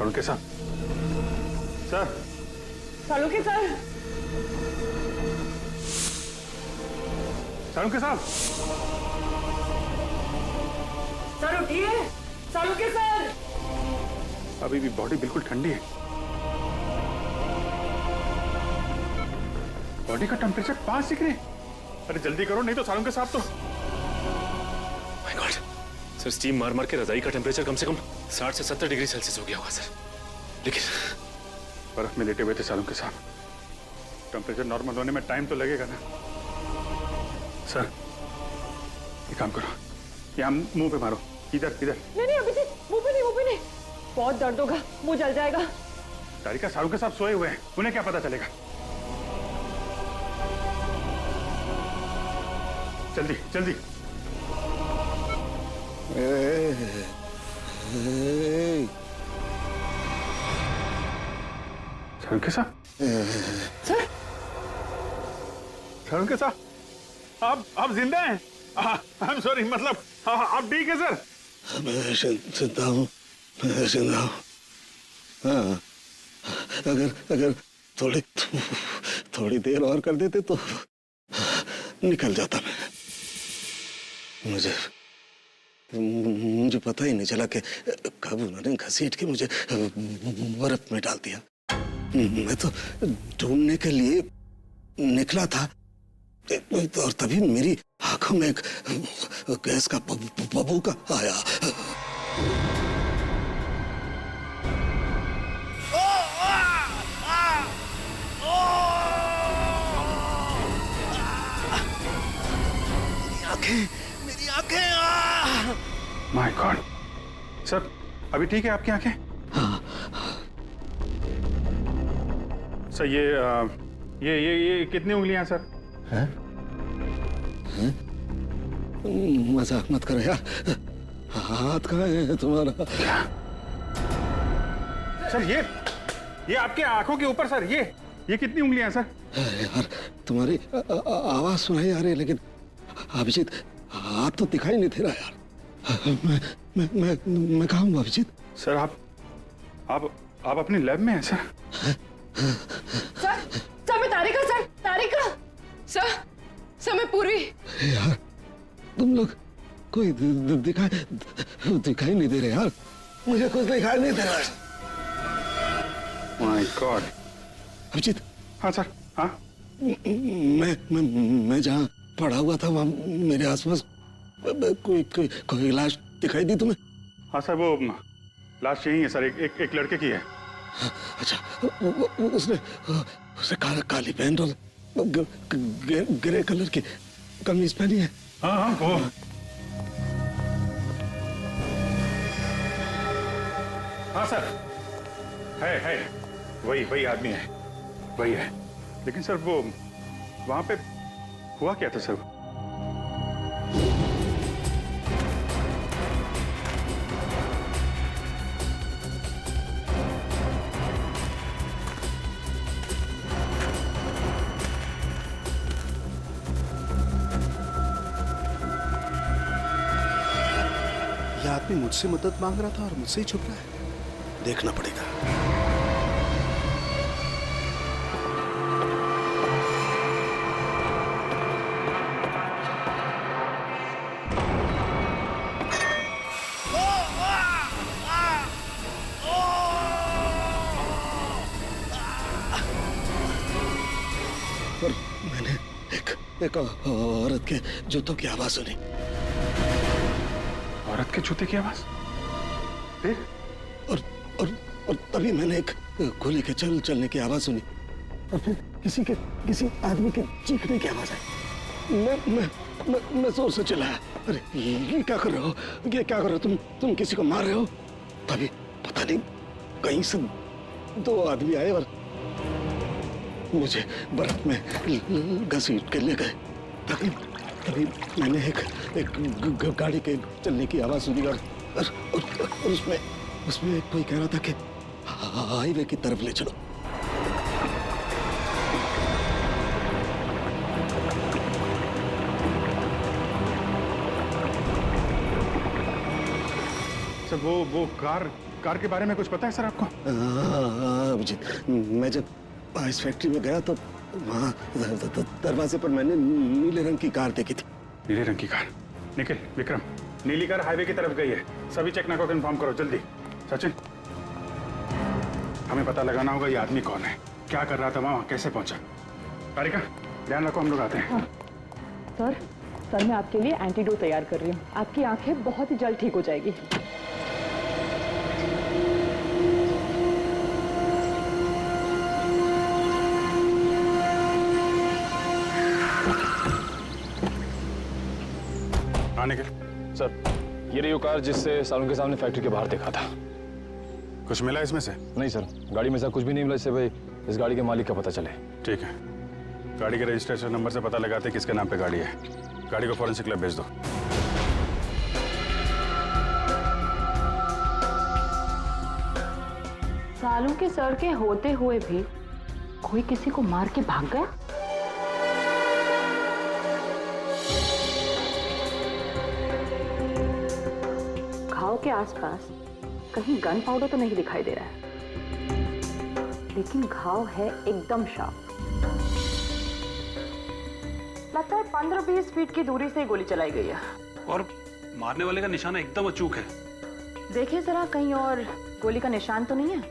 सालुंखे साहब, sir. Salunkhe sir, Salunkhe साहब, sir उठिए। सालुंखे सर, अभी भी बॉडी बिल्कुल ठंडी है। बॉडी का टेम्परेचर 5 डिग्री। अरे जल्दी करो, नहीं तो सालुंखे साहब तो। माय गॉड सर, स्टीम मार मार के रजाई का टेम्परेचर कम से कम 60 से 70 डिग्री सेल्सियस हो गया होगा सर। लेकिन बर्फ में लेटे हुए थे सालुंखे साहब। टेम्परेचर नॉर्मल होने में टाइम तो लगेगा ना। सर एक काम करो, यहाँ मुंह पे मारो। इधर इधर। नहीं अभी नहीं, मुंह पे नहीं, मुंह पे नहीं। बहुत दर्द होगा, मुंह जल जाएगा। तारिका, सालुंखे साहब सोए हुए हैं, उन्हें क्या पता चलेगा। जल्दी जल्दी। सालुंखे साहब, सर, सालुंखे साहब, आप जिंदा हैं? आई एम सॉरी, मतलब आप ठीक है सर? मैं जिंदा हूँ, मैं जिंदा हूँ। हाँ, अगर थोड़ी देर और कर देते तो निकल जाता मैं। मुझे पता ही नहीं चला कि कब उन्होंने घसीट के मुझे बर्फ में डाल दिया। मैं तो ढूंढने के लिए निकला था और तभी मेरी आंखों में एक गैस का बबूका आया। मेरी आंखें माय गॉड। सर अभी ठीक है आपकी आंखें? सर ये कितनी उंगलियां सर? हैं? मजाक मत करो यार। हाथ कहाँ है तुम्हारा? सर ये आपके आंखों के ऊपर सर, ये कितनी उंगलियां हैं सर? यार तुम्हारी आवाज सुनाई आ रही है, लेकिन अभिजीत हाथ तो दिखाई नहीं दे रहा यार। मैं कहाँ हूँ अभिजीत? सर आप अपनी लैब में हैं सर। सर मैं तारिका, सर तारिका। सर मैं पूरी। यार तुम लोग कोई दिखाई नहीं दे रहे यार। मुझे कुछ दिखाई नहीं दे रहा है। My god. अभिजीत। हाँ सर। हाँ मैं जहाँ पड़ा हुआ था वहाँ मेरे आसपास कोई लाश दिखाई दी तुम्हें? हाँ सर, वो लाश यही है सर, एक लड़के की है। अच्छा, उसने काली पैंट और ग्रे कलर की कमीज पहनी है। हाँ वो। हाँ सर, है वही आदमी है, वही है। लेकिन सर वो वहां पे हुआ क्या था सर? यह आदमी मुझसे मदद मांग रहा था और मुझसे ही छुप रहा है। देखना पड़ेगा। और मैंने एक औरत के जूतों की आवाज सुनी। औरत के जूते की आवाज? फिर? और तभी मैंने एक गोली के चलने की आवाज सुनी और फिर किसी आदमी के चीखने की आवाज आई। मैं जोर से चिल्लाया, अरे ये क्या कर रहे हो? ये क्या कर रहे हो तुम किसी को मार रहे हो? तभी पता नहीं कहीं से दो आदमी आए और मुझे बर्फ में घसीट के ले गए। तभी मैंने एक गाड़ी के चलने की आवाज सुनी और उसमें कोई कह रहा था कि हाईवे की तरफ ले चलो। सर वो कार कार के बारे में कुछ पता है सर आपको? हाँ अभिजीत, मैं जब इस फैक्ट्री में गया तो वहाँ दरवाजे पर मैंने नीले रंग की कार देखी थी। नीले रंग की कार? निखिल, विक्रम, नीली कार हाईवे की तरफ गई है। सभी चेक नाका को इन्फॉर्म करो जल्दी। सचिन, हमें पता लगाना होगा ये आदमी कौन है, क्या कर रहा था वहाँ, कैसे पहुंचा। कारिका, ध्यान रखो, हम लोग आते हैं। सर मैं आपके लिए एंटीडोट तैयार कर रही हूँ। आपकी आंखें बहुत ही जल्द ठीक हो जाएगी। आने के सर, ये रही वो कार जिससे सालों के सामने फैक्ट्री के बाहर देखा था। कुछ मिला इसमें से? नहीं सर, गाड़ी में से कुछ भी नहीं मिला इससे भाई इस गाड़ी के मालिक का पता चले। ठीक है, गाड़ी के रजिस्ट्रेशन नंबर से पता लगाते हैं किसके नाम पे गाड़ी है। गाड़ी को फॉरेंसिक लैब भेज दो। सालों के सर के होते हुए भी कोई किसी को मार के भाग गया। घाव के आसपास कहीं गन पाउडर तो नहीं दिखाई दे रहा है, लेकिन घाव है एकदम शार्प। लगता है 15-20 फीट की दूरी से गोली चलाई गई है। और मारने वाले का निशाना एकदम अचूक है। देखिए जरा, कहीं और गोली का निशान तो नहीं है?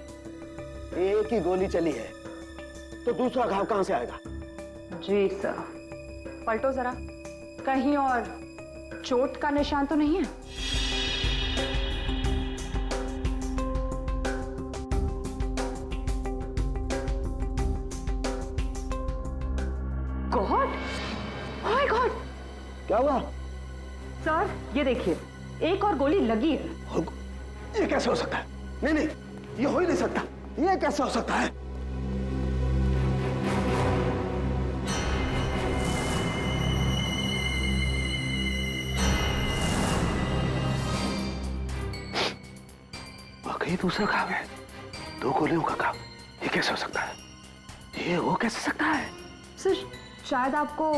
एक ही गोली चली है तो दूसरा घाव कहां से आएगा? जी सर। पलटो जरा, कहीं और चोट का निशान तो नहीं है? गॉड, ओह माय गॉड, क्या हुआ? सर ये देखिए, एक और गोली लगी है। ये कैसे हो सकता है? नहीं नहीं, ये हो ही नहीं सकता। ये कैसे हो सकता है? वाकई दूसरा घाव है, 2 गोलियों का घाव। ये कैसे हो सकता है? ये हो कैसे सकता है? सर शायद आपको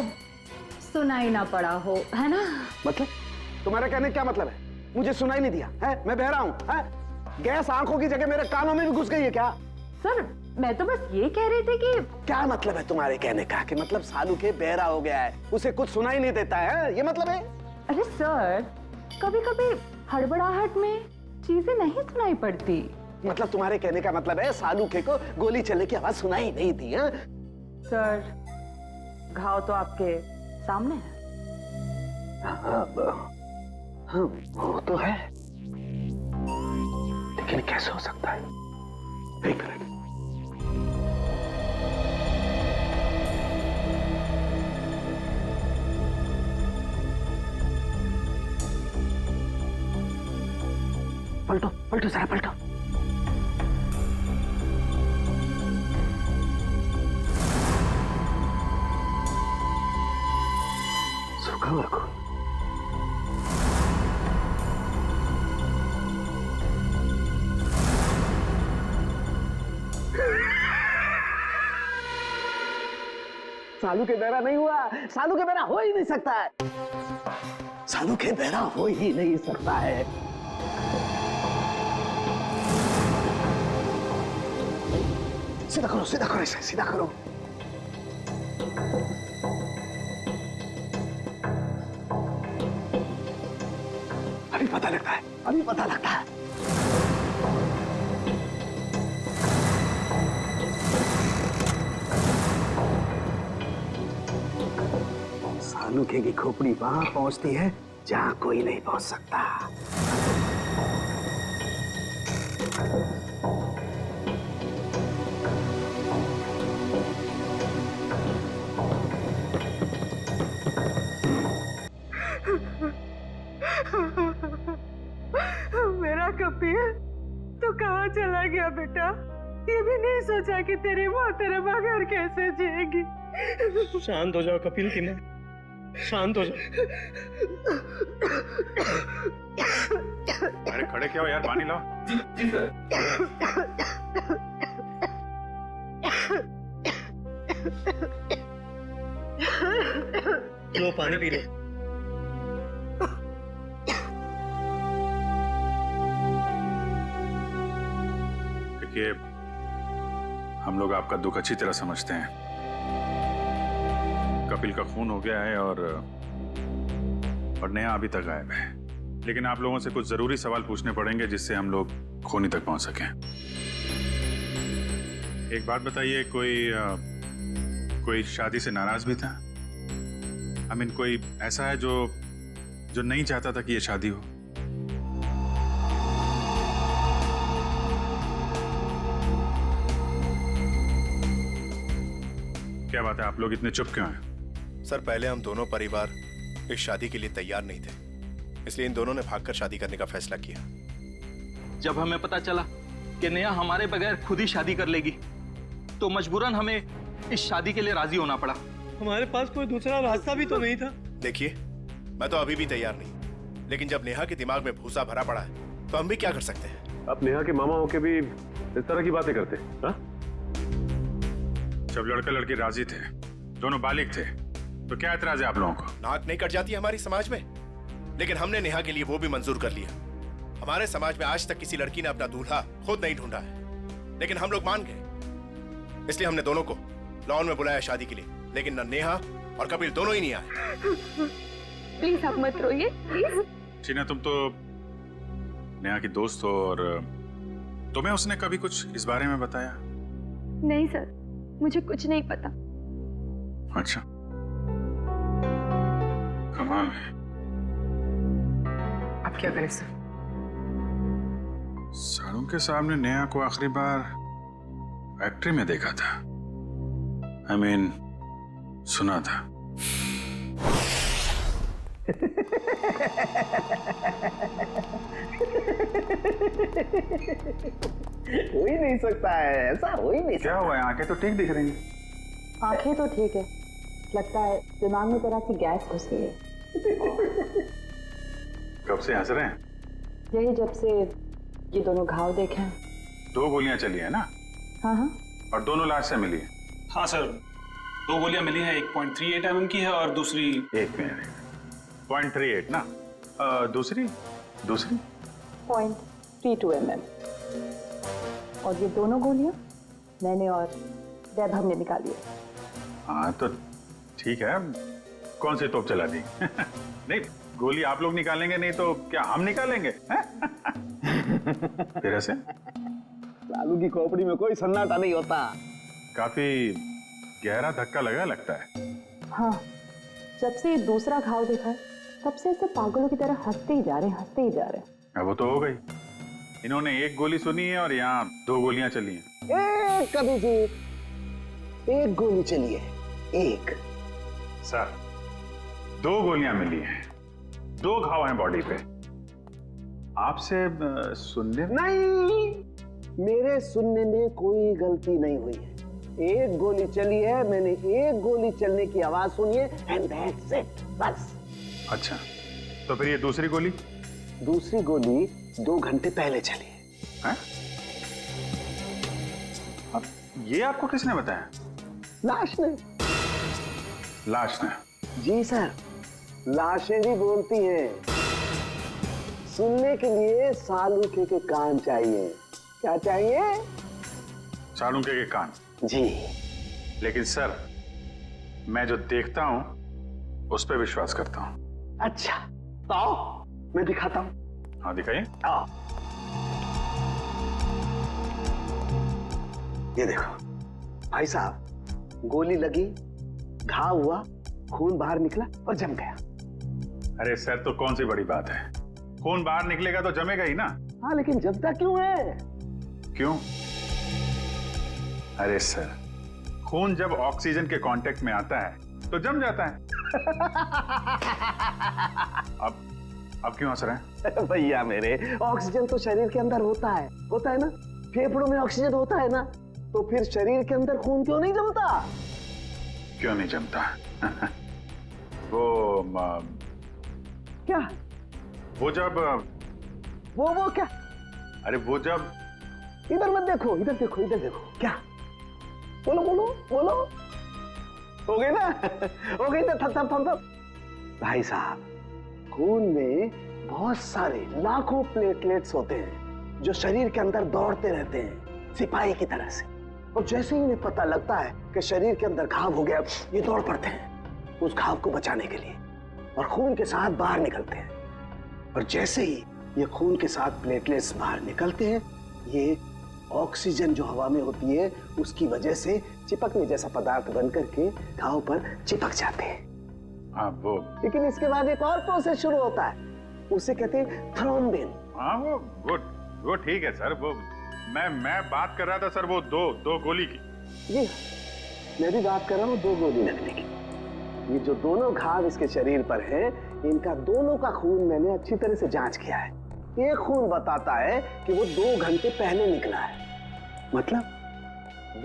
सुनाई ना पड़ा हो, है ना? मतलब तुम्हारा कहने का क्या मतलब है? मुझे सुनाई नहीं दिया है? मैं बहरा हूं है? गैस आंखों की जगह मेरे कानों में भी घुस गई है क्या? सर मैं तो बस ये कह रही थी कि क्या मतलब है तुम्हारे कहने का कि मतलब सालू के बहरा हो गया है, उसे कुछ सुनाई नहीं देता है, ये मतलब है? अरे सर, कभी कभी हड़बड़ाहट में चीजें नहीं सुनाई पड़ती। मतलब तुम्हारे कहने का मतलब है सालू के को गोली चलने की आवाज सुनाई नहीं दी है? सर घाव तो आपके सामने है। हाँ, वो तो है, लेकिन कैसे हो सकता है? एक मिनट। पलटो पलटो जरा पलटो। सूखा हुआ खून। सालू के बहरा नहीं हुआ, सालू के बहरा हो ही नहीं सकता है, सालू के बहरा हो ही नहीं सकता है। सीधा करो इसे, सीधा करो। अभी पता लगता है, अभी पता लगता है। सालू की खोपड़ी वहां पहुंचती है जहां कोई नहीं पहुंच सकता। मेरा कपिल, तू कहाँ चला गया बेटा? ये भी नहीं सोचा कि तेरी माँ तेरे बगैर कैसे जिएगी। शांत हो जाओ कपिल की माँ, शांत हो जाओ। अरे खड़े क्या हो यार, पानी लाओ। जी सर। लो पानी पी लो। देखिए, हम लोग आपका दुख अच्छी तरह समझते हैं। कपिल का खून हो गया है और नेहा अभी तक गायब है। लेकिन आप लोगों से कुछ जरूरी सवाल पूछने पड़ेंगे जिससे हम लोग खूनी तक पहुंच सकें। एक बात बताइए, कोई शादी से नाराज भी था? आई मीन, कोई ऐसा है जो नहीं चाहता था कि ये शादी हो? क्या बात है, आप लोग इतने चुप क्यों हैं? सर, पहले हम दोनों परिवार इस शादी के लिए तैयार नहीं थे, इसलिए इन दोनों ने भागकर शादी करने का फैसला किया। जब हमें पता चला कि नेहा हमारे बगैर खुद ही शादी कर लेगी, तो मजबूरन हमें इस शादी के लिए राजी होना पड़ा। हमारे पास कोई दूसरा रास्ता भी तो नहीं था। देखिए, मैं तो अभी भी तैयार नहीं, लेकिन जब नेहा के दिमाग में भूसा भरा पड़ा है तो हम भी क्या कर सकते हैं? आप नेहा के मामा होके भी इस तरह की बातें करते हैं? हाँ? जब लड़का लड़की राजी थे, दोनों बालिग थे, तो क्या एतराज है आप लोगों को? नाक नहीं कट जाती हमारी समाज में, लेकिन हमने नेहा के लिए वो भी मंजूर कर लिया। हमारे समाज में आज तक किसी लड़की ने अपना दूल्हा खुद नहीं ढूंढा है, लेकिन हम लोग मान गए, इसलिए हमने दोनों को लॉन में बुलाया शादी के लिए। लेकिन न नेहा और कपिल दोनों ही नहीं आए। प्लीज आप मत रोइए, प्लीज। टीना, तुम तो नेहा की दोस्त हो, और तुम्हें उसने कभी कुछ इस बारे में बताया? नहीं सर, मुझे कुछ नहीं पता। अच्छा, कमाल है। अब क्या करें सर? सारों के सामने नेहा को आखिरी बार फैक्ट्री में देखा था। I mean, सुना था। हो ही नहीं सकता है, ऐसा हो ही नहीं सकता। क्या हुआ है? आंखें तो ठीक दिख रही हैं। आंखें तो ठीक है, लगता है दिमाग में तरह की गैस घुस गई है। कब से हंस रहे हैं? यही जब से ये दोनों घाव देखे हैं। 2 गोलियां चली है ना? हाँ हाँ। और दोनों लाश से मिली है? हाँ सर, 2 गोलियां मिली हैं, 1.38 mm की है और दूसरी 1 मिनट, 0.38 ना? दूसरी 0.32 mm। और ये दोनों गोलियां मैंने और वैभव ने निकाली है। हाँ तो ठीक है, कौन सी तोप चला दी? नहीं, गोली आप लोग निकालेंगे नहीं तो क्या हम निकालेंगे? फिर ऐसे लालू की खोपड़ी में कोई सन्नाटा नहीं होता। काफी गहरा धक्का लगा लगता है। हाँ, जब से ये दूसरा घाव देखा है तब से ऐसे पागलों की तरह हंसते ही जा रहे हैं। अब वो तो हो गई, इन्होंने 1 गोली सुनी है और यहाँ 2 गोलियां चली हैं। कभी जी 1 गोली चली है, 1। सर, 2 गोलियां मिली हैं, 2 घाव हैं बॉडी पे। आपसे सुनने नहीं, मेरे सुनने में कोई गलती नहीं हुई है। 1 गोली चली है, मैंने 1 गोली चलने की आवाज सुनी है, एंड दैट्स इट, बस। अच्छा, तो फिर ये दूसरी गोली? दूसरी गोली 2 घंटे पहले चली है। अब ये आपको किसने बताया? लाश ने। लाश ने? जी सर, लाशें भी बोलती हैं। सुनने के लिए सालूके के कान चाहिए। क्या चाहिए? सालूके के कान? जी। लेकिन सर, मैं जो देखता हूं उस पर विश्वास करता हूं। अच्छा, तो आओ मैं दिखाता हूं। हाँ दिखाइए। आओ, ये देखो भाई साहब, गोली लगी, घाव हुआ, खून बाहर निकला और जम गया। अरे सर, तो कौन सी बड़ी बात है, खून बाहर निकलेगा तो जमेगा ही ना। हाँ, लेकिन जमता क्यों है? क्यों? अरे सर, खून जब ऑक्सीजन के कांटेक्ट में आता है तो जम जाता है। अब क्यों हंस रहे हैं? भैया मेरे, ऑक्सीजन तो शरीर के अंदर होता है ना? फेफड़ों में ऑक्सीजन होता है ना, तो फिर शरीर के अंदर खून क्यों नहीं जमता? क्यों नहीं जमता? वो क्या? वो जब वो क्या? अरे वो जब, इधर मत देखो, इधर देखो, इधर देखो। क्या? बोलो बोलो बोलो। हो गई ना? हो गई ना? थप। भाई साहब, खून में बहुत सारे लाखों प्लेटलेट्स होते हैं जो शरीर के अंदर दौड़ते रहते हैं, सिपाही की तरह से। और जैसे ही इन्हें पता लगता है कि शरीर के अंदर घाव हो गया, ये दौड़ पड़ते हैं उस घाव को बचाने के लिए और खून के साथ बाहर निकलते हैं। और जैसे ही ये खून के साथ प्लेटलेट्स बाहर निकलते हैं, ये ऑक्सीजन जो हवा में होती है उसकी वजह से चिपकने जैसा पदार्थ बन करके घाव पर चिपक जाते हैं। हाँ वो, लेकिन इसके बाद एक और प्रोसेस शुरू होता है, उसे कहते हैं थ्रोम्बिन। हाँ वो ठीक है सर। वो मैं बात कर रहा था सर वो दो गोली की। जी मैं भी बात कर रहा हूँ 2 गोली लगने की। ये जो दोनों घाव इसके शरीर पर है, इनका दोनों का खून मैंने अच्छी तरह से जांच किया है। एक खून बताता है कि वो 2 घंटे पहले निकला है, मतलब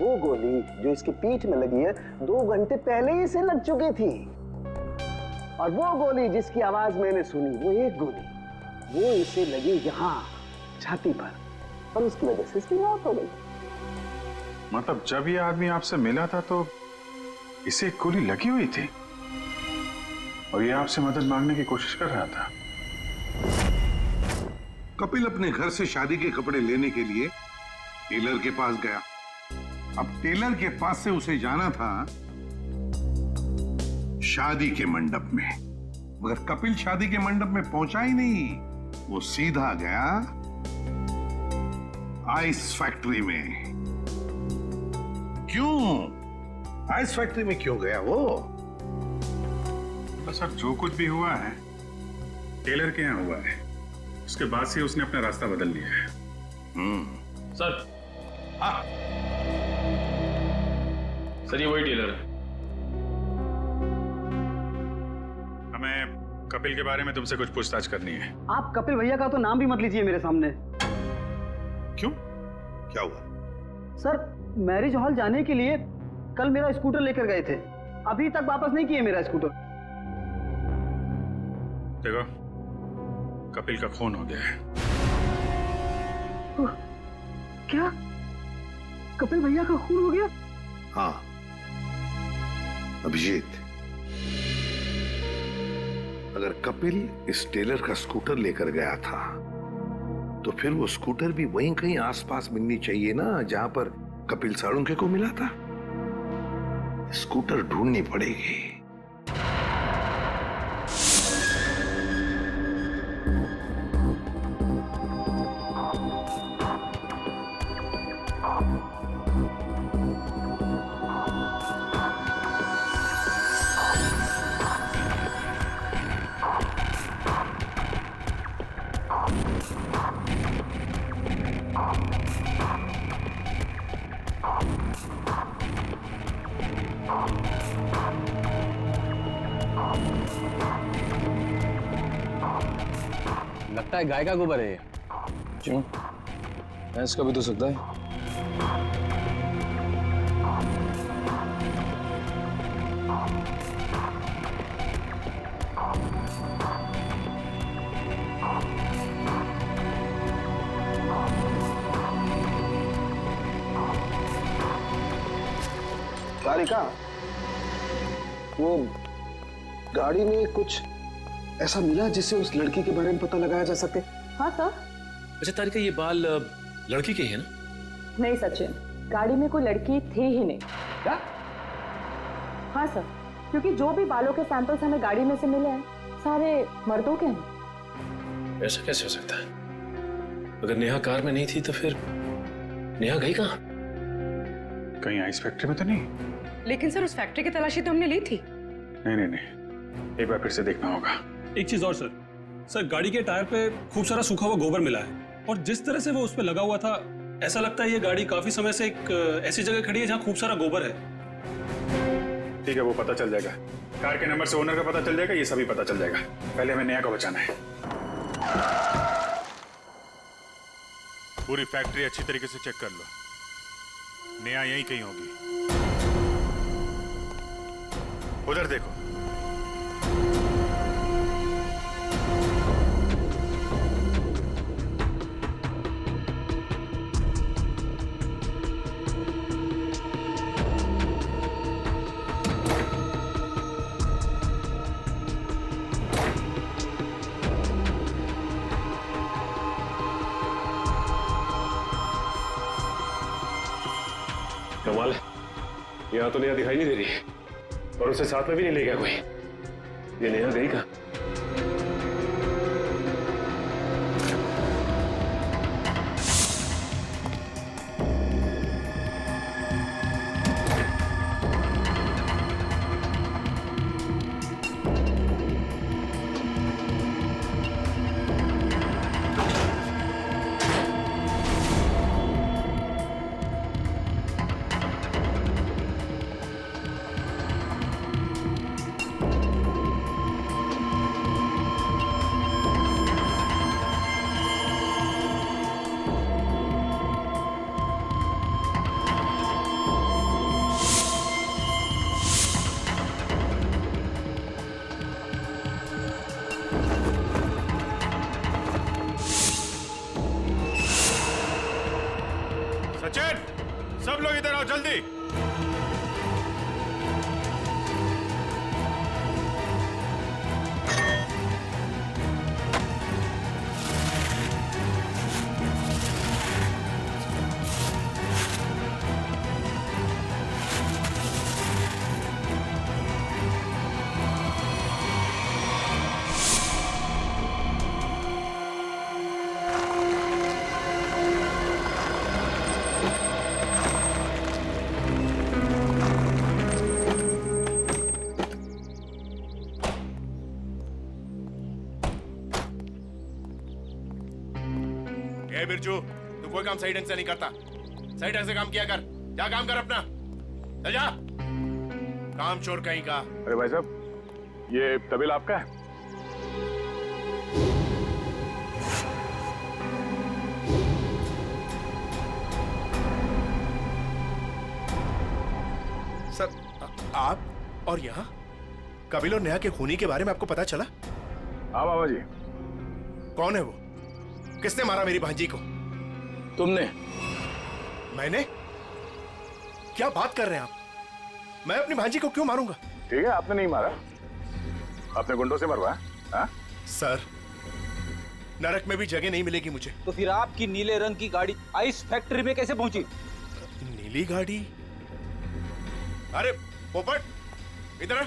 वो गोली जो इसकी पीठ में लगी है 2 घंटे पहले ही से लग चुकी थी। और वो गोली जिसकी आवाज मैंने सुनी, वो एक गोली वो इसे लगी यहाँ छाती पर, और उसकी वजह से इसकी मौत हो गई। मतलब जब ये आदमी आपसे मिला था तो इसे एक गोली लगी हुई थी और ये आपसे मदद मांगने की कोशिश कर रहा था। कपिल अपने घर से शादी के कपड़े लेने के लिए टेलर के पास गया। अब टेलर के पास से उसे जाना था शादी के मंडप में, मगर कपिल शादी के मंडप में पहुंचा ही नहीं। वो सीधा गया आइस फैक्ट्री में। क्यों आइस फैक्ट्री में क्यों गया वो? तो सर जो कुछ भी हुआ है टेलर के यहाँ हुआ है, उसके बाद से उसने अपना रास्ता बदल लिया है। सर हाँ सर ये वही टेलर है। हमें कपिल के बारे में तुमसे कुछ पूछताछ करनी है। आप कपिल भैया का तो नाम भी मत लीजिए मेरे सामने। क्यों, क्या हुआ? सर मैरिज हॉल जाने के लिए कल मेरा स्कूटर लेकर गए थे, अभी तक वापस नहीं किए मेरा स्कूटर। देखो कपिल का खून हो गया है। क्या कपिल भैया का खून हो गया? हाँ अभिजीत, अगर कपिल इस टेलर का स्कूटर लेकर गया था तो फिर वो स्कूटर भी वहीं कहीं आसपास मिलनी चाहिए ना जहां पर कपिल साळुंखे को मिला था। स्कूटर ढूंढनी पड़ेगी। लगता है गाय का गोबर है ये। क्यों, भैंस का भी तो सकता है। तारिका, वो गाड़ी में कुछ ऐसा मिला जिससे उस लड़की के बारे में पता लगाया जा सके? हाँ सर। अच्छा तारिका, ये बाल लड़की के ही है ना? नहीं सचिन, गाड़ी में कोई लड़की थी ही नहीं। क्या? हाँ सर, क्योंकि जो भी बालों के सैंपल्स हमें गाड़ी में से मिले हैं सारे मर्दों के हैं। ऐसा कैसे हो सकता है? अगर नेहा कार में नहीं थी तो फिर नेहा गई कहाँ? कहीं आइस फैक्ट्री में तो नहीं? लेकिन सर उस फैक्ट्री की तलाशी तो हमने ली थी। नहीं, एक बार फिर से देखना होगा। एक चीज और सर, गाड़ी के टायर पे खूब सारा सूखा हुआ गोबर मिला है और जिस तरह से वो उस पे लगा हुआ था, ऐसा लगता है ये गाड़ी काफी समय से एक ऐसी जगह खड़ी है जहाँ खूब सारा गोबर है। ठीक है, वो पता चल जाएगा। कार के नंबर से ओनर का पता चल जाएगा, ये सभी पता चल जाएगा। पहले हमें नेहा को बचाना है। पूरी फैक्ट्री अच्छी तरीके से चेक कर लो, नेहा यहीं कहीं होगी। उधर देखो। कमाल है, यहाँ तो नेहा दिखाई नहीं दे रही है और उसे साथ में भी नहीं ले गया कोई। ये नेहा गई कहाँ? सचिन, सब लोग इधर आओ जल्दी। ए बिरजू, तू कोई काम सही ढंग से नहीं करता। सही ढंग से काम किया कर। जा काम कर अपना, चल जा। काम चोर कहीं का। अरे भाई साहब, ये तबेला आपका है? सर, आप और यहाँ कपिल और नेहा के खूनी के बारे में आपको पता चला? हाँ बाबा जी। कौन है वो? किसने मारा मेरी भांजी को? तुमने। मैंने? क्या बात कर रहे हैं आप? मैं अपनी भांजी को क्यों मारूंगा? ठीक है, आपने नहीं मारा, आपने गुंडों से मरवाया। हाँ? सर, नरक में भी जगह नहीं मिलेगी मुझे। तो फिर आपकी नीले रंग की गाड़ी आइस फैक्ट्री में कैसे पहुंची? नीली गाड़ी? अरे पोपट, इधर आ।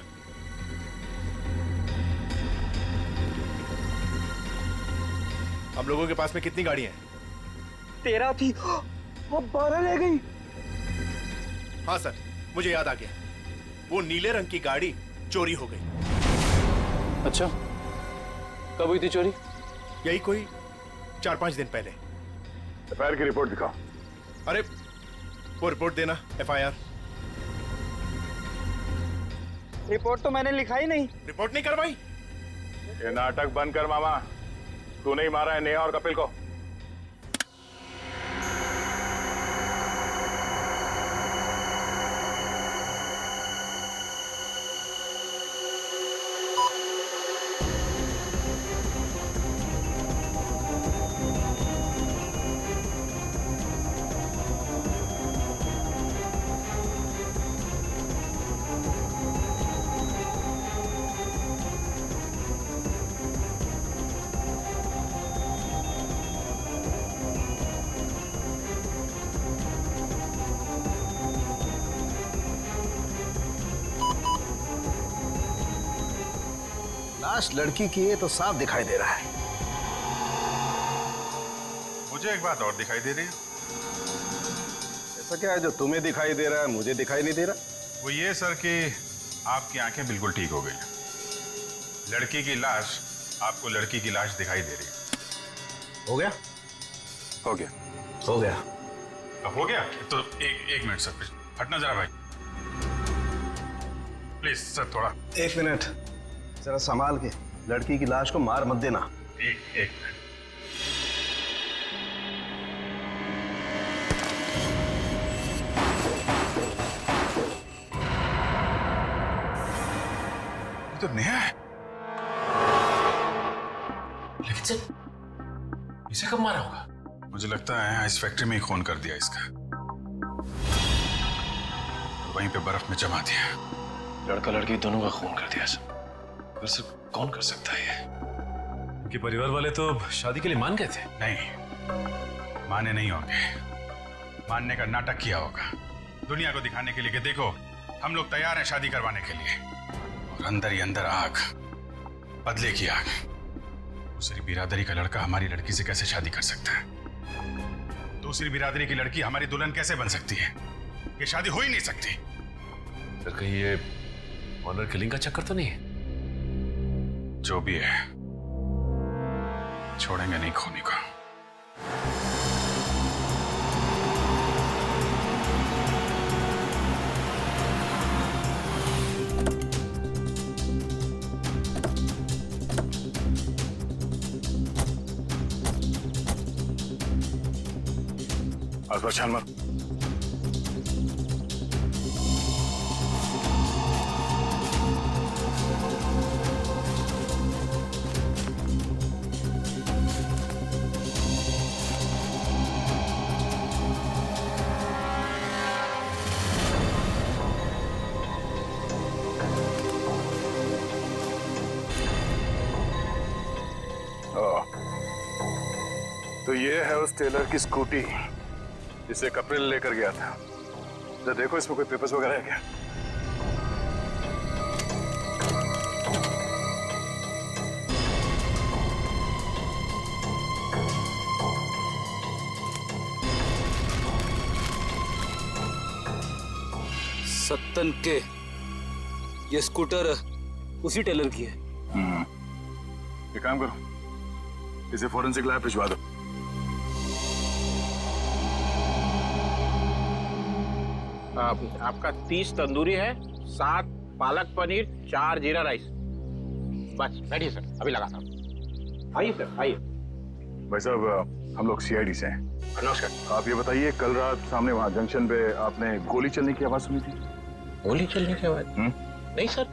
हम लोगों के पास में कितनी गाड़ियां हैं? 13 थी, अब 12 ले गई। हाँ सर, मुझे याद आ गया। वो नीले रंग की गाड़ी चोरी हो गई। अच्छा, कब हुई थी चोरी? यही कोई 4-5 दिन पहले। एफआईआर की रिपोर्ट दिखाओ। अरे वो रिपोर्ट देना, एफआईआर। रिपोर्ट तो मैंने लिखा ही नहीं। रिपोर्ट नहीं करवाई? ये नाटक बंद कर मामा, तू नहीं मारा है नेहा और कपिल को। लाश लड़की की है तो साफ दिखाई दे रहा है। मुझे एक बात और दिखाई दे रही है। ऐसा क्या है जो तुम्हें दिखाई दे रहा है मुझे दिखाई नहीं दे रहा? वो ये सर कि आपकी आंखें बिल्कुल ठीक हो गई। लड़की की लाश आपको लड़की की लाश दिखाई दे रही है। हो गया? हो गया। हो गया। अब हो गया तो एक मिनट सर, हटना जरा भाई, प्लीज सर, थोड़ा। 1 मिनट, जरा संभाल के। लड़की की लाश को मार मत देना। एक मिनट। तो नेहा है, लेकिन सर इसे कब मारा होगा? मुझे लगता है आइस फैक्ट्री में ही खून कर दिया इसका, वहीं पे बर्फ में जमा दिया। लड़का लड़की दोनों का खून कर दिया सर। पर सर कौन कर सकता है ये? उनके परिवार वाले तो शादी के लिए मान गए थे। नहीं, माने नहीं होंगे, मानने का नाटक किया होगा। दुनिया को दिखाने के लिए कि देखो हम लोग तैयार हैं शादी करवाने के लिए। और अंदर ही अंदर आग, बदले की आग। दूसरी बिरादरी का लड़का हमारी लड़की से कैसे शादी कर सकता है? दूसरी बिरादरी की लड़की हमारी दुल्हन कैसे बन सकती है? ये शादी हो ही नहीं सकती। सर कहीं ये ऑनर किलिंग का चक्कर तो नहीं है? जो भी है, छोड़ेंगे नहीं खोने को। आसपास छान मार। तो ये है उस टेलर की स्कूटी जिसे कपिल लेकर गया था। तो देखो इसमें कोई पेपर्स वगैरह है क्या? सत्तन के ये स्कूटर उसी टेलर की है। एक काम करो, इसे फोरेंसिक लैब भिजवा दो। आपका 30 तंदूरी है, 7 पालक पनीर, 4 जीरा राइस। बस बैठिए सर, अभी लगाता हूँ। आइए सर, आइए। भाई साहब, हम लोग सीआईडी से हैं। नमस्कार। आप ये बताइए, कल रात सामने वहाँ जंक्शन पे आपने गोली चलने की आवाज सुनी थी? गोली चलने की आवाज? नहीं सर,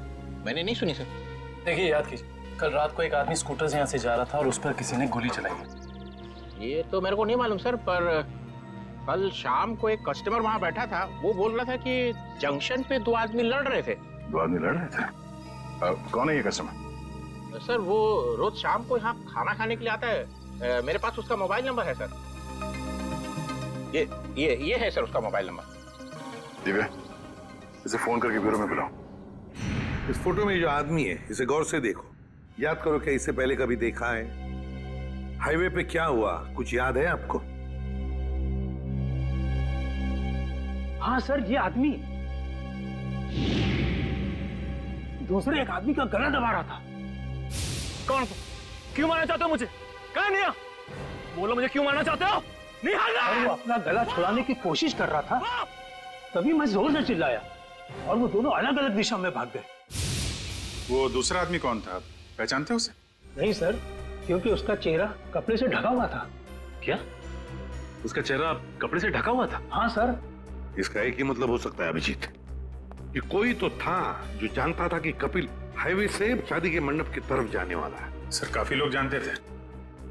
मैंने नहीं सुनी सर। देखिए, याद कीजिए, कल रात को एक आदमी स्कूटर से यहाँ से जा रहा था और उस पर किसी ने गोली चलाई। ये तो मेरे को नहीं मालूम सर, पर कल शाम को एक कस्टमर वहाँ बैठा था, वो बोल रहा था कि जंक्शन पे 2 आदमी लड़ रहे थे। 2 आदमी लड़ रहे थे? कौन है ये कस्टमर? सर वो रोज शाम को यहाँ खाना खाने के लिए आता है। मेरे पास उसका मोबाइल नंबर है सर। ये है सर उसका मोबाइल नंबर। ठीक है, इसे फोन करके ब्यूरो में बुलाओ। इस फोटो में जो आदमी है, इसे गौर से देखो। याद करो क्या इसे पहले कभी देखा है? हाईवे पे क्या हुआ, कुछ याद है आपको? हाँ सर, ये आदमी दूसरे एक आदमी का गला दबा रहा था। कौन? क्यों मारना चाहते हो मुझे? कहाँ निया? बोलो मुझे क्यों मारना चाहते हो? और वो अपना गला छुड़ाने की कोशिश कर रहा था, तभी मैं जोर से चिल्लाया और वो दोनों अलग अलग दिशा में भाग गए। वो दूसरा आदमी कौन था, पहचानते हो उसे? नहीं सर, क्योंकि उसका चेहरा कपड़े से ढका हुआ था। क्या? उसका चेहरा कपड़े से ढका हुआ था? हाँ सर। इसका एक ही मतलब हो सकता है अभिजीत, कि कोई तो था जो जानता था कि कपिल हाईवे से शादी के मंडप की तरफ जाने वाला है। सर, काफी लोग जानते थे।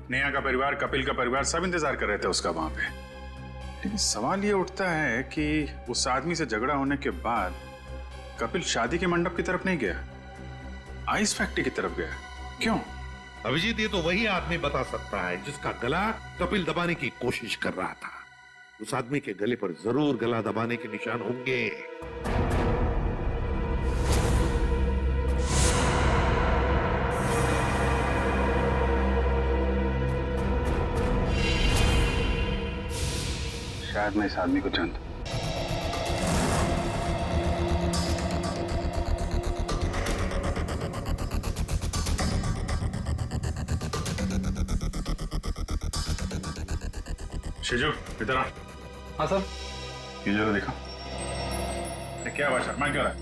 नेहा का परिवार, कपिल का परिवार, सब इंतजार कर रहे थे उसका वहां पे। लेकिन सवाल ये उठता है कि उस आदमी से झगड़ा होने के बाद कपिल शादी के मंडप की तरफ नहीं गया, आइस फैक्ट्री की तरफ गया। क्यों? अभिजीत, ये तो वही आदमी बता सकता है जिसका गला कपिल दबाने की कोशिश कर रहा था। उस आदमी के गले पर जरूर गला दबाने के निशान होंगे। शायद मैं इस आदमी को जानता हूं। शिजू, इधर आ। हाँ सर। ये जरा देखा, क्या हुआ? शर्मा क्यों रहा है?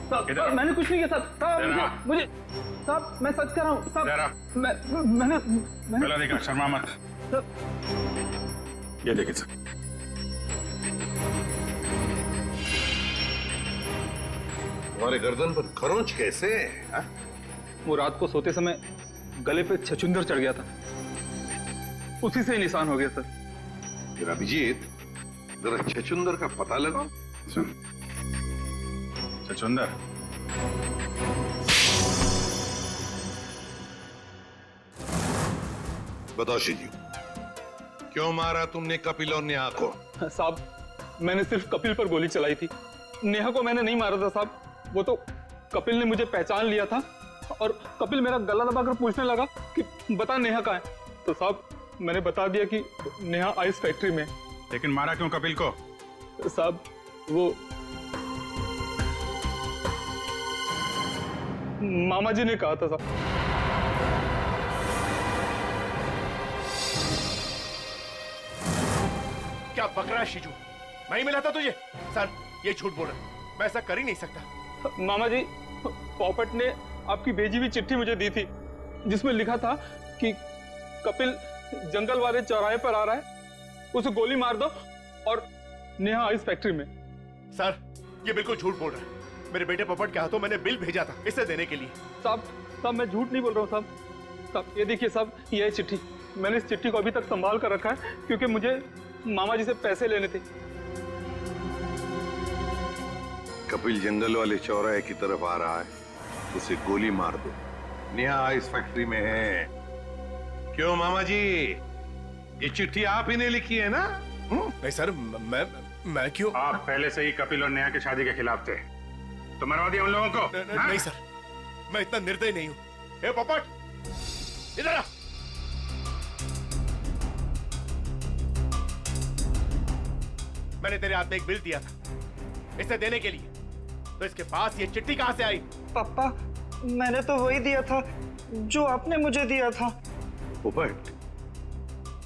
साहब, मैंने कुछ नहीं किया साहब। साहब मुझे साहब, मैं सच कर रहा हूँ साहब। मैंने पहला देखा, शर्मा मत। ये देखिए सर, तुम्हारे गर्दन पर खरोंच कैसे? वो रात को सोते समय गले पे छछूंदर चढ़ गया था, उसी से निशान हो गया सर। फिर अभिजीत, जरा छछूंदर का पता लगाओ। छछूंदर? बताओ शिजू, क्यों मारा तुमने कपिल और नेहा को? साहब, मैंने सिर्फ कपिल पर गोली चलाई थी। नेहा को मैंने नहीं मारा था साहब, वो तो कपिल ने मुझे पहचान लिया था और कपिल मेरा गला दबाकर पूछने लगा कि बता नेहा कहाँ है। तो साहब मैंने बता दिया कि नेहा आइस फैक्ट्री में। लेकिन मारा क्यों कपिल को? साहब वो मामा जी ने कहा था साहब। क्या बक रहा है शीजू? मैं ही मिला था तुझे? सर ये झूठ बोल रहा है, मैं ऐसा कर ही नहीं सकता। मामा जी, पॉपट ने आपकी भेजी हुई चिट्ठी मुझे दी थी जिसमें लिखा था कि कपिल जंगल वाले चौराहे पर आ रहा है, उसे गोली मार दो और नेहा आइस फैक्ट्री में। सर ये बिल्कुल झूठ बोल रहा है। मेरे बेटे पॉपट के हाथों मैंने बिल भेजा था इसे देने के लिए। साहब मैं झूठ नहीं बोल रहा हूँ साहब। ये देखिए साहब, ये है चिट्ठी। मैंने इस चिट्ठी को अभी तक संभाल कर रखा है क्योंकि मुझे मामा जी से पैसे लेने थे। कपिल जंगल वाले चौराहे की तरफ आ रहा है, उसे गोली मार दो। नेहा आइस फैक्ट्री में है। क्यों मामा जी, ये चिट्ठी आप ही ने लिखी है ना? नहीं सर, मैं क्यों? आप पहले से ही कपिल और नेहा की शादी के खिलाफ थे, तो मरवा दिया उन लोगों को। नहीं सर, मैं इतना निर्दयी नहीं हूं। ए पोपट इधर आ। मैंने तेरे हाथ में एक बिल दिया था इसे देने के लिए, तो इसके पास ये चिट्ठी कहां से आई? पापा मैंने तो वही दिया था जो आपने मुझे दिया था। पोपट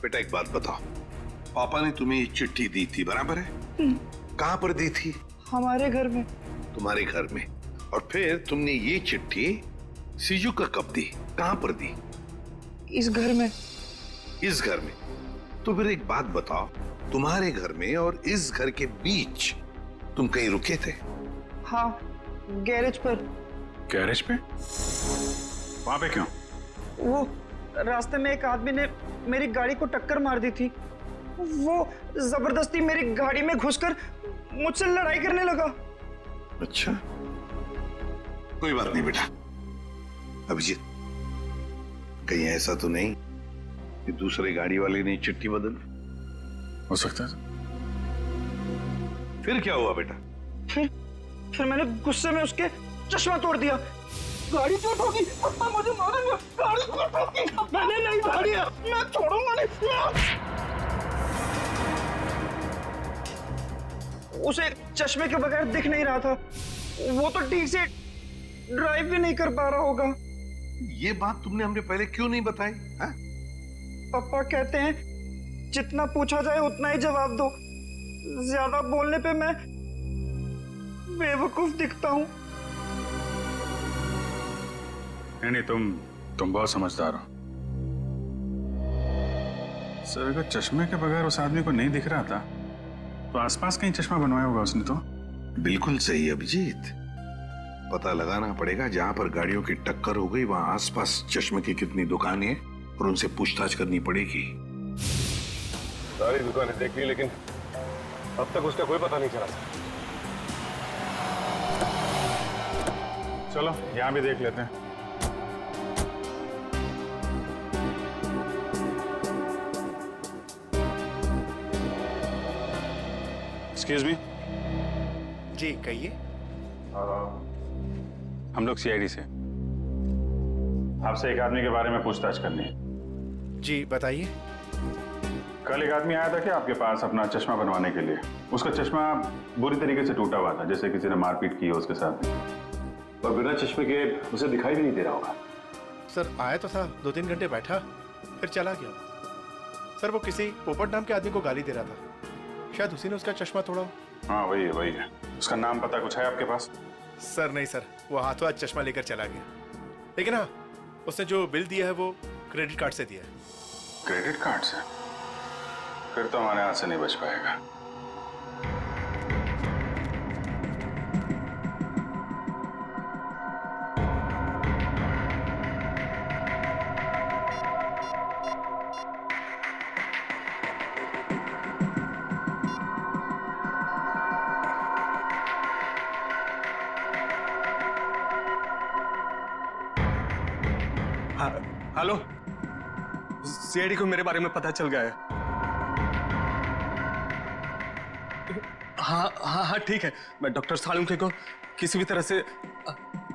बेटा एक बात बताओ, पापा ने तुम्हें ये चिट्ठी दी थी बराबर है? कहां पर दी थी? हमारे घर में। तुम्हारे घर में? और फिर तुमने ये चिट्ठी सीजू का कब दी, कहां पर दी? इस घर में। इस घर में? तो फिर एक बात बताओ, तुम्हारे घर में और इस घर के बीच तुम कहीं रुके थे? हाँ, गैरेज पर। गैरेज पे? वहां पे क्यों? वो रास्ते में एक आदमी ने मेरी गाड़ी को टक्कर मार दी थी। वो जबरदस्ती मेरी गाड़ी में घुसकर मुझसे लड़ाई करने लगा। अच्छा, कोई बात नहीं बेटा। अभिजीत, कहीं ऐसा तो नहीं कि दूसरे गाड़ी वाले ने चिट्ठी बदल? हो सकता है। फिर क्या हुआ बेटा? फिर मैंने गुस्से में उसके चश्मा तोड़ दिया। गाड़ी क्यों ठोकी? पापा मुझे मारेंगे। गाड़ी क्यों ठोकी? मैंने नहीं गाड़ी है, मैं छोड़ूंगा नहीं। उसे चश्मे के बगैर दिख नहीं रहा था, वो तो ठीक से ड्राइव भी नहीं कर पा रहा होगा। ये बात तुमने हमने पहले क्यों नहीं बताई? पापा कहते हैं जितना पूछा जाए उतना ही जवाब दो, ज्यादा बोलने पे मैं बेवकूफ दिखता हूँ। नहीं, तुम बहुत समझदार हो सर। अगर चश्मे के बगैर उस आदमी को नहीं दिख रहा था तो आसपास कहीं चश्मा बनवाया होगा उसने। तो बिल्कुल सही अभिजीत, पता लगाना पड़ेगा जहां पर गाड़ियों की टक्कर हो गई वहां आसपास चश्मे की कितनी दुकानें हैं और उनसे पूछताछ करनी पड़ेगी। सारी दुकानें देख ली लेकिन अब तक उसका कोई पता नहीं चला। चलो यहां भी देख लेते हैं। Excuse me. जी कहिए। हम लोग सीआईडी से, आपसे एक आदमी के बारे में पूछताछ करनी है। जी बताइए। कल एक आदमी आया था क्या आपके पास अपना चश्मा बनवाने के लिए? उसका चश्मा बुरी तरीके से टूटा हुआ था, जैसे किसी ने मारपीट की हो उसके साथ, और बिना चश्मे के उसे दिखाई भी नहीं दे रहा होगा। सर आया तो था, 2-3 घंटे बैठा फिर चला गया। सर वो किसी पोपट नाम के आदमी को गाली दे रहा था, शायद उसी ने उसका चश्मा तोड़ा। हाँ वही है। उसका नाम पता कुछ है आपके पास? सर नहीं सर, वो हाथों हाथ चश्मा लेकर चला गया। लेकिन हाँ, उसने जो बिल दिया है वो क्रेडिट कार्ड से दिया है। क्रेडिट कार्ड से? फिर तो हमारे हाथ से नहीं बच पाएगा। हेलो, सीआईडी को मेरे बारे में पता चल गया है। हाँ ठीक है, मैं डॉक्टर सालुंके को किसी भी तरह से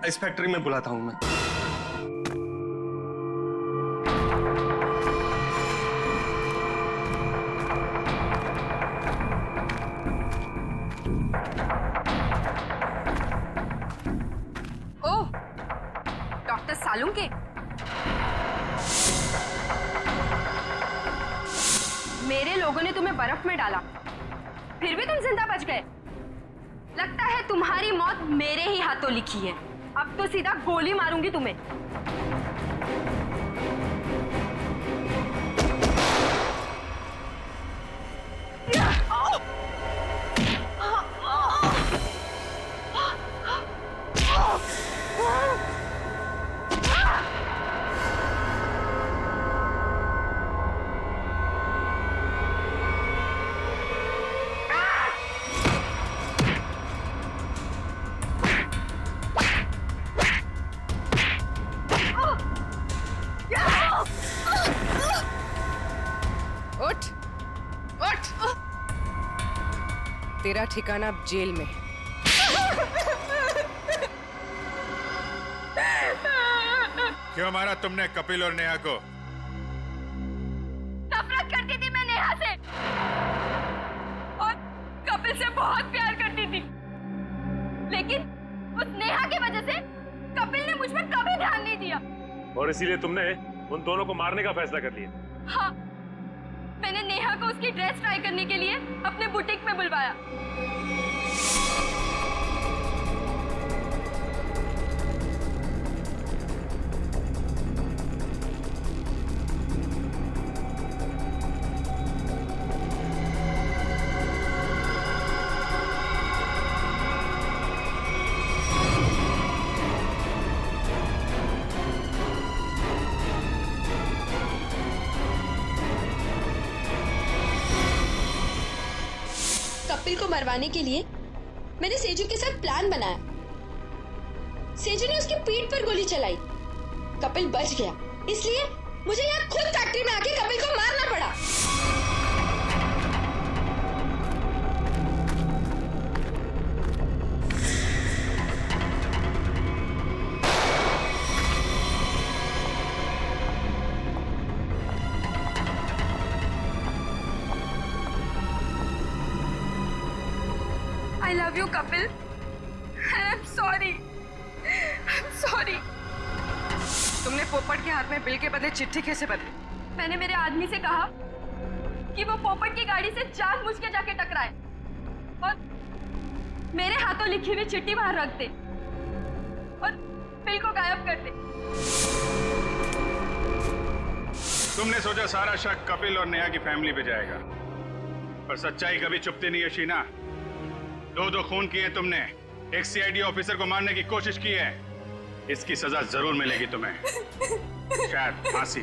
इस फैक्ट्री में बुलाता हूँ मैं। ओह, डॉक्टर सालुंके, मेरे लोगों ने तुम्हें बर्फ में डाला, फिर भी तुम जिंदा बच गए। लगता है तुम्हारी मौत मेरे ही हाथों लिखी है। अब तो सीधा गोली मारूंगी तुम्हें। उठ, उठ। तेरा ठिकाना अब जेल में है। क्यों मारा तुमने कपिल और नेहा को? नफरत करती थी मैं नेहा से और कपिल से बहुत प्यार करती थी, लेकिन उस नेहा की वजह से कपिल ने मुझ पर कभी ध्यान नहीं दिया। और इसीलिए तुमने उन दोनों को मारने का फैसला कर लिया? हाँ, मैंने नेहा को उसकी ड्रेस ट्राई करने के लिए अपने बुटीक में बुलवाया। कपिल को मरवाने के लिए मैंने सेजू के साथ प्लान बनाया। सेजू ने उसकी पीठ पर गोली चलाई, कपिल बच गया, इसलिए मुझे यहाँ खुद फैक्ट्री में आके कपिल को मारना पड़ा। I love you, Kapil. I'm sorry. I'm sorry. तुमने पोपट के हाथ में बिल के बदले चिट्ठी कैसे बदली? मैंने मेरे आदमी से कहा कि वो पोपट की गाड़ी से जानबूझ के जाके टकराए और मेरे हाथों लिखी हुई चिट्ठी बाहर रख दे और बिल को गायब कर दे। तुमने सोचा सारा शक कपिल और नेहा की फैमिली पे जाएगा, पर सच्चाई कभी छुपती नहीं है शीना। दो खून किए तुमने, एक सीआईडी ऑफिसर को मारने की कोशिश की है, इसकी सजा जरूर मिलेगी तुम्हें, शायद फांसी।